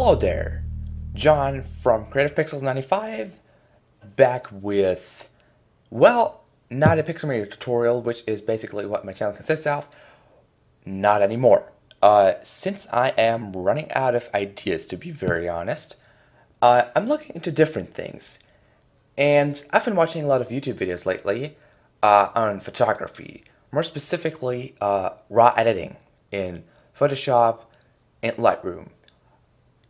Hello there, John from Creative Pixels 95, back with, well, not a Pixelmator tutorial, which is basically what my channel consists of. Not anymore. Since I am running out of ideas, to be very honest, I'm looking into different things. And I've been watching a lot of YouTube videos lately on photography, more specifically raw editing in Photoshop and Lightroom.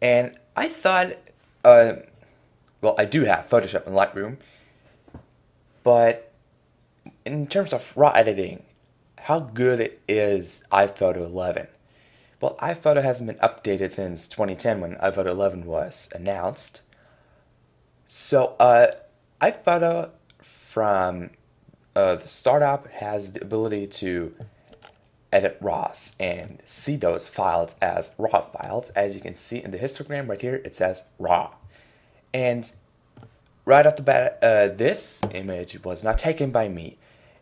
And I thought, uh, well, I do have Photoshop and Lightroom, but in terms of raw editing, how good is iPhoto 11? Well, iPhoto hasn't been updated since 2010 when iPhoto 11 was announced. So, iPhoto from the startup has the ability to edit RAWs and see those files as RAW files. As you can see in the histogram right here, it says RAW. And right off the bat, this image was not taken by me.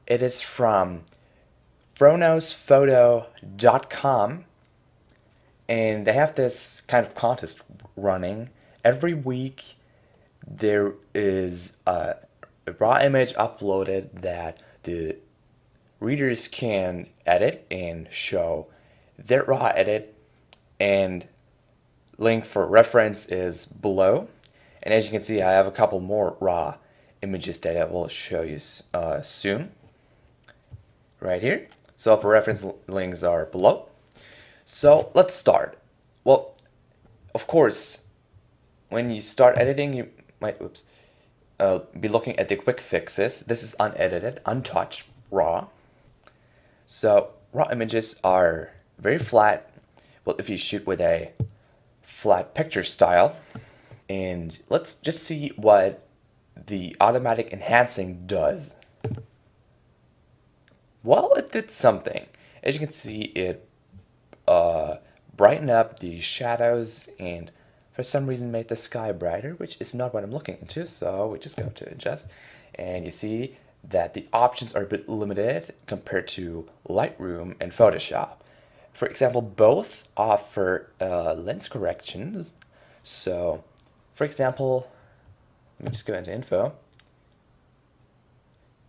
It is from phronosphoto.com, and they have this kind of contest running. Every week there is a raw image uploaded that the readers can edit and show their raw edit, and link for reference is below. And as you can see, I have a couple more raw images that I will show you soon right here. So for reference, links are below. So let's start. Well, of course, when you start editing, you might be looking at the quick fixes. This is unedited, untouched, raw. So raw images are very flat. Well, if you shoot with a flat picture style, and let's just see what the automatic enhancing does. Well, it did something. As you can see, it brightened up the shadows and for some reason made the sky brighter, which is not what I'm looking into, so we just go to adjust, and you see that the options are a bit limited compared to Lightroom and Photoshop. For example, both offer lens corrections. So, for example, let me just go into info.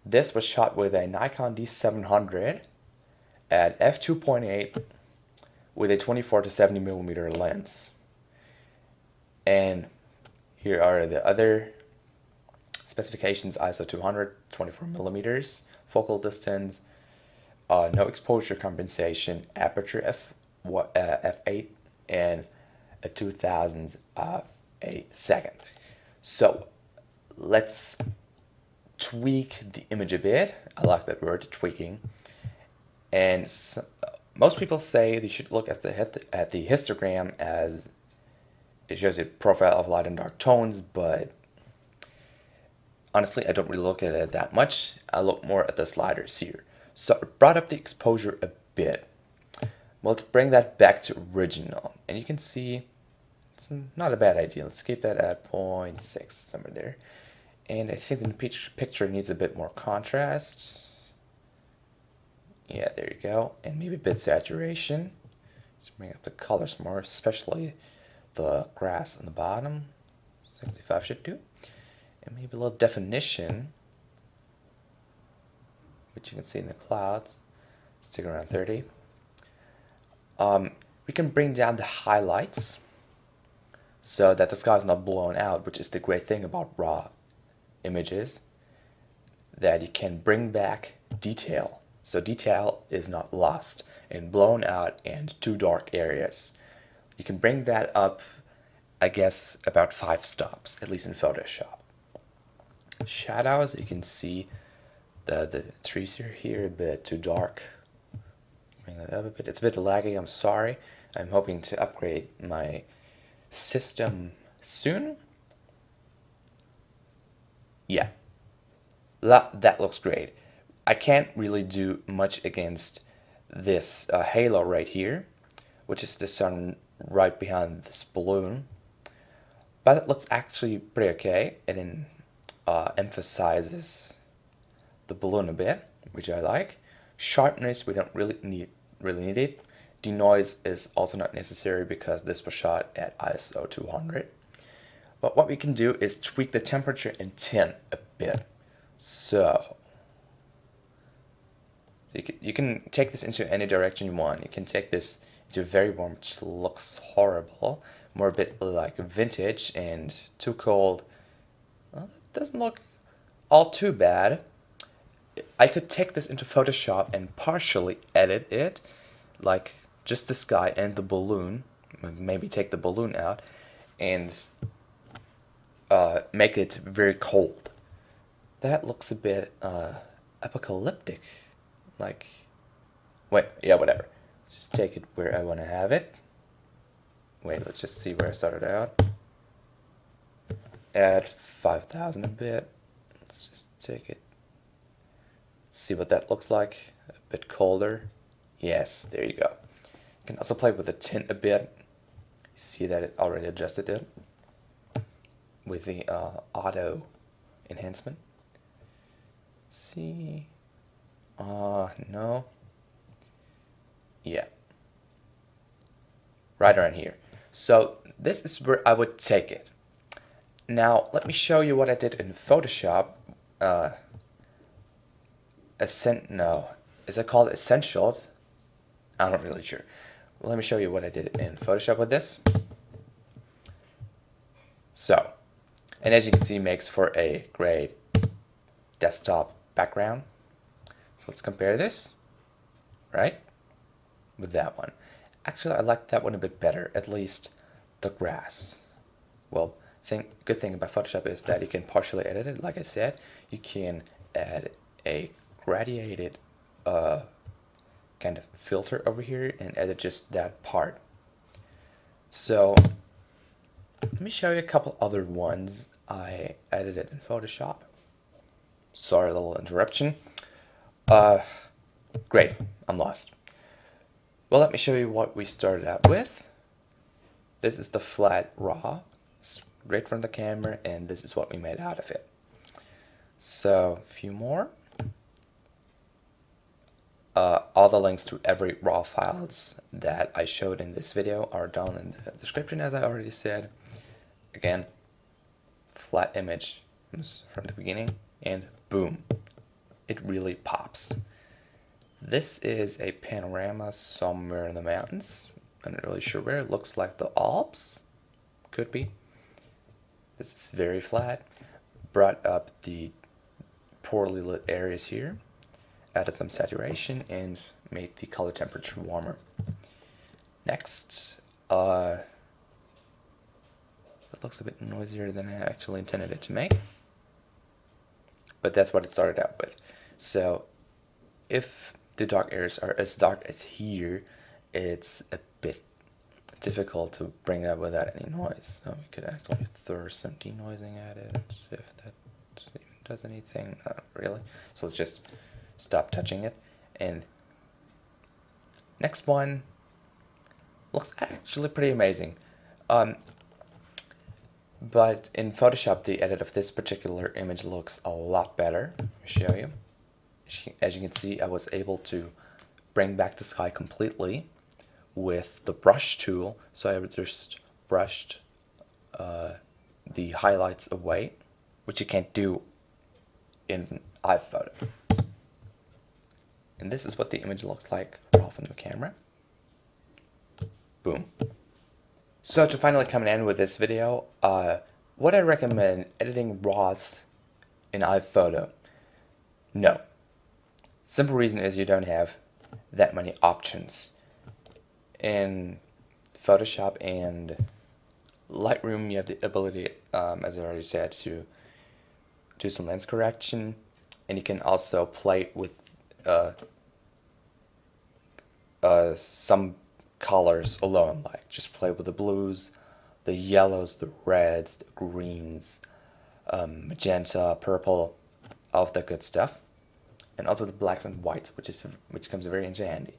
This was shot with a Nikon D700 at f2.8 with a 24 to 70 millimeter lens. And here are the other specifications: ISO 200, 24 millimeters, focal distance, no exposure compensation, aperture f8, and a 2000th of a second. So let's tweak the image a bit. I like that word, tweaking. And most people say they should look at the histogram, as it shows a profile of light and dark tones, but honestly, I don't really look at it that much. I look more at the sliders here. So it brought up the exposure a bit. Well, let's bring that back to original. And you can see it's not a bad idea. Let's keep that at 0.6, somewhere there. And I think the picture needs a bit more contrast. Yeah, there you go. And maybe a bit saturation. Let's bring up the colors more, especially the grass on the bottom. 65 should do. And maybe a little definition, which you can see in the clouds. Stick around 30. We can bring down the highlights so that the sky is not blown out, which is the great thing about raw images, that you can bring back detail. So detail is not lost in blown out and too dark areas. You can bring that up, I guess, about 5 stops, at least in Photoshop. Shadows, you can see the trees are here a bit too dark. Bring that up a bit. It's a bit laggy, I'm sorry. I'm hoping to upgrade my system soon. Yeah, that looks great. I can't really do much against this halo right here, which is the sun right behind this balloon. But it looks actually pretty okay. It then emphasizes the balloon a bit, which I like. Sharpness, we don't really need it. Denoise is also not necessary because this was shot at ISO 200. But what we can do is tweak the temperature and tint a bit. So you can take this into any direction you want. You can take this into very warm, which looks horrible, more a bit like vintage, and too cold. Well, it doesn't look all too bad. I could take this into Photoshop and partially edit it, like just the sky and the balloon. Maybe take the balloon out and make it very cold. That looks a bit apocalyptic. Like, wait, yeah, whatever. Let's just take it where I want to have it. Wait, let's just see where I started out. Add 5,000 a bit. Let's just take it. See what that looks like. A bit colder. Yes, there you go. You can also play with the tint a bit. You see that it already adjusted it with the auto enhancement. Let's see. No. Yeah. Right around here. So this is where I would take it. Now, let me show you what I did in Photoshop. No. Is it called Essentials? I'm not really sure. Well, let me show you what I did in Photoshop with this. So, and as you can see, it makes for a great desktop background. So let's compare this, right, with that one. Actually, I like that one a bit better, at least the grass. Well, good thing about Photoshop is that you can partially edit it. Like I said, you can add a gradiated kind of filter over here and edit just that part. So let me show you a couple other ones I edited in Photoshop. Sorry, a little interruption. Great, I'm lost. Well, let me show you what we started out with. This is the flat raw, straight from the camera, and this is what we made out of it. So, a few more. All the links to every raw files that I showed in this video are down in the description, as I already said. Again, flat image from the beginning, and boom, it really pops. This is a panorama somewhere in the mountains. I'm not really sure where. It looks like the Alps. Could be. This is very flat. Brought up the poorly lit areas here. Added some saturation and made the color temperature warmer. Next, it looks a bit noisier than I actually intended it to make. But that's what it started out with. So if the dark areas are as dark as here, it's a bit difficult to bring it up without any noise. So we could actually throw some denoising at it, if that even does anything. Not really. So let's just stop touching it. And next one looks actually pretty amazing. But in Photoshop, the edit of this particular image looks a lot better. Let me show you. As you can see, I was able to bring back the sky completely with the brush tool. So I just brushed the highlights away, which you can't do in iPhoto. And this is what the image looks like raw from the camera. Boom. So to finally come and end with this video, would I recommend editing RAWs in iPhoto? No. Simple reason is you don't have that many options. In Photoshop and Lightroom, you have the ability, as I already said, to do some lens correction, and you can also play with some colors alone, like just play with the blues, the yellows, the reds, the greens, magenta, purple, all of that good stuff, and also the blacks and whites, which comes very into handy.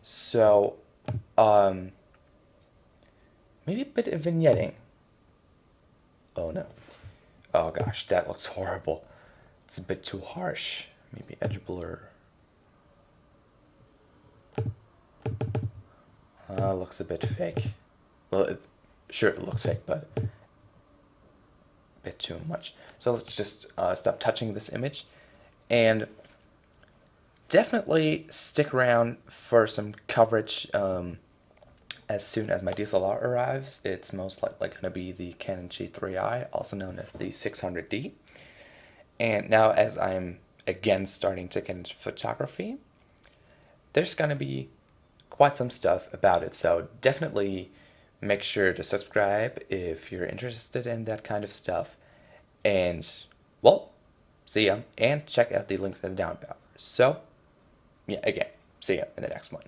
So maybe a bit of vignetting. Oh no. Oh gosh, that looks horrible. It's a bit too harsh. Maybe edge blur. Looks a bit fake. Well, sure, it looks fake, but a bit too much. So let's just stop touching this image. And definitely stick around for some coverage as soon as my DSLR arrives. It's most likely going to be the Canon G3i, also known as the 600D. And now as I'm again starting to get into photography, there's going to be quite some stuff about it. So definitely make sure to subscribe if you're interested in that kind of stuff. And, well, see ya. And check out the links in the down bar. So, yeah, again, see ya in the next one.